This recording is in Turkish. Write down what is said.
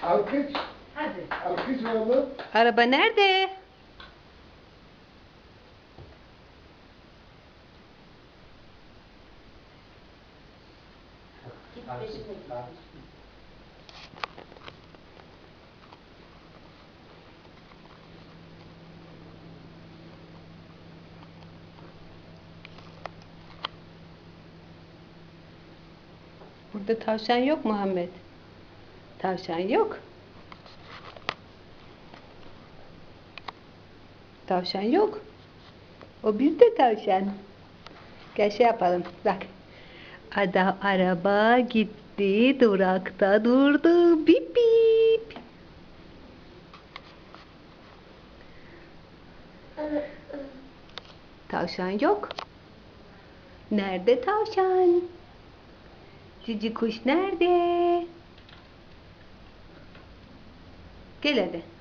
Alkış. Hadi. Alkış oğlum. Araba nerede? Git peşine git. Burada tavşan yok Muhammed. Tavşan yok. Tavşan yok. O bizde tavşan. Gel şey yapalım. Bak. Araba gitti. Durakta durdu. Bip bip. Tavşan yok. Nerede tavşan? Cici kuş nerede? Gel hadi.